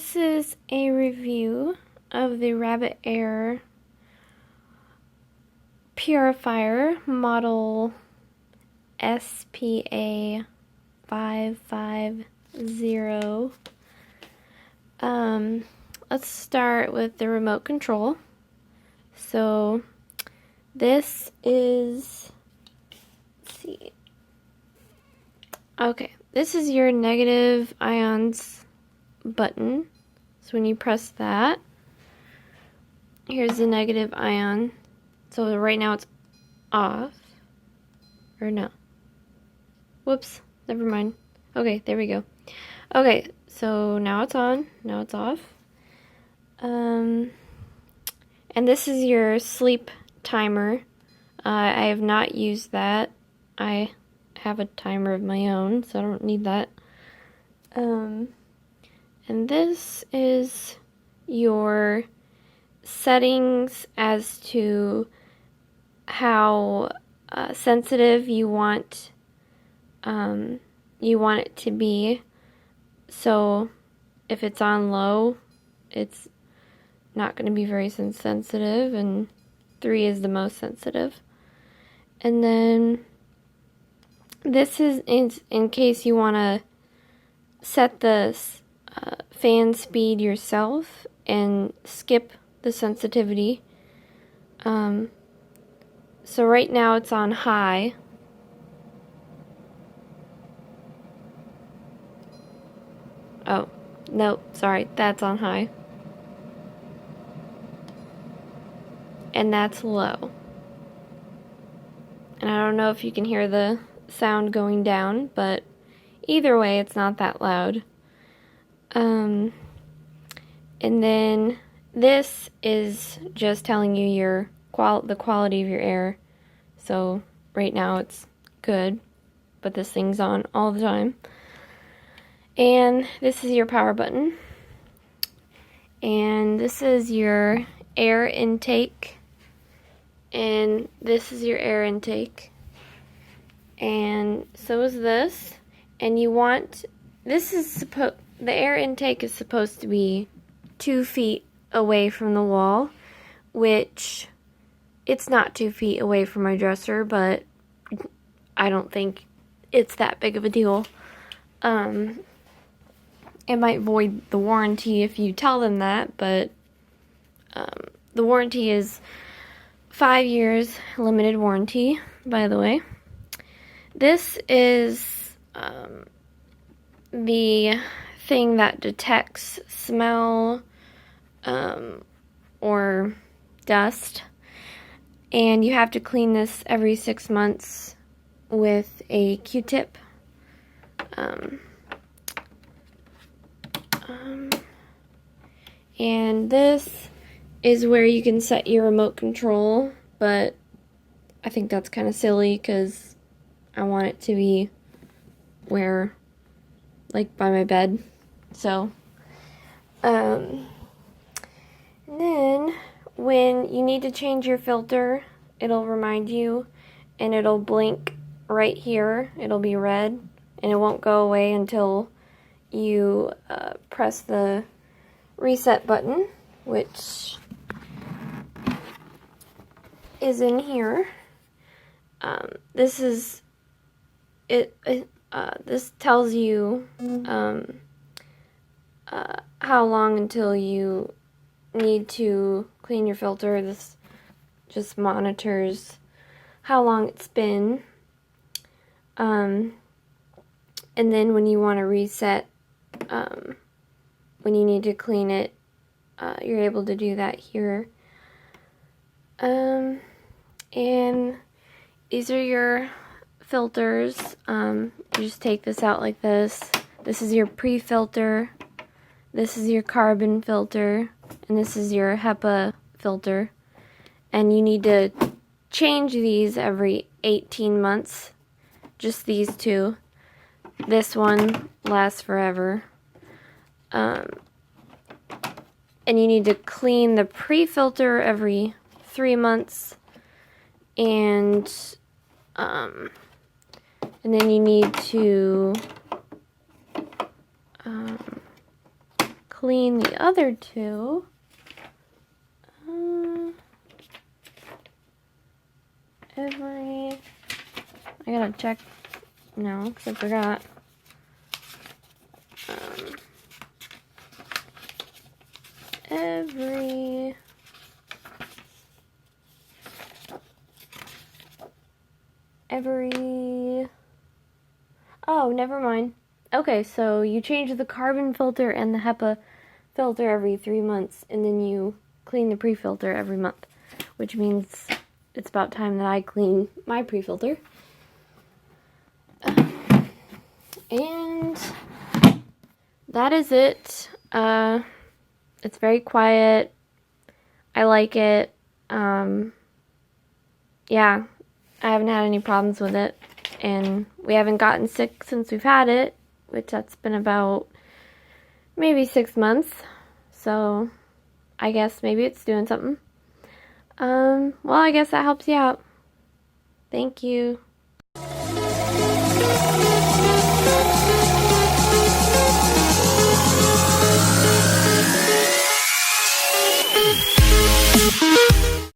This is a review of the Rabbit Air Purifier model SP-550. Let's start with the remote control. So this is, let's see. Okay, this is your negative ions button. So when you press that, here's the negative ion. So right now it's off. Or no. Whoops, never mind. Okay, there we go. Okay, so now it's on, now it's off. And this is your sleep timer. I have not used that. I have a timer of my own, so I don't need that. And this is your settings as to how sensitive you want it to be. So if it's on low, it's not going to be very sensitive, and 3 is the most sensitive. And then this is in case you want to set the fan speed yourself and skip the sensitivity. So right now it's on high. Oh, nope, sorry, that's on high. And that's low. And I don't know if you can hear the sound going down, but either way, it's not that loud. And then this is just telling you the quality of your air. So right now it's good, but this thing's on all the time. And this is your power button. And this is your air intake. And this is your air intake. And so is this. And you want, the air intake is supposed to be 2 feet away from the wall, which it's not 2 feet away from my dresser, but I don't think it's that big of a deal. It might void the warranty if you tell them that, but the warranty is 5 years, limited warranty, by the way. This is the thing that detects smell or dust, and you have to clean this every 6 months with a Q-tip. And this is where you can set your remote control, but I think that's kind of silly because I want it to be where, like, by my bed. So, and then when you need to change your filter, it'll remind you, and it'll blink right here. It'll be red, and it won't go away until you press the reset button, which is in here. This is it. This tells you how long until you need to clean your filter. This just monitors how long it's been. And then when you want to reset, when you need to clean it, you're able to do that here. And these are your filters. You just take this out like this. This is your pre-filter. This is your carbon filter. And this is your HEPA filter. And you need to change these every 18 months. Just these two. This one lasts forever. And you need to clean the pre-filter every 3 months. And then you need to clean the other two. I gotta check now because I forgot. Oh, never mind. Okay, so you change the carbon filter and the HEPA filter every 3 months, and then you clean the pre-filter every month, which means it's about time that I clean my pre-filter. And that is it. It's very quiet. I like it. Yeah, I haven't had any problems with it, and we haven't gotten sick since we've had it, which that's been about maybe 6 months, so I guess maybe it's doing something. Well, I guess that helps you out. Thank you.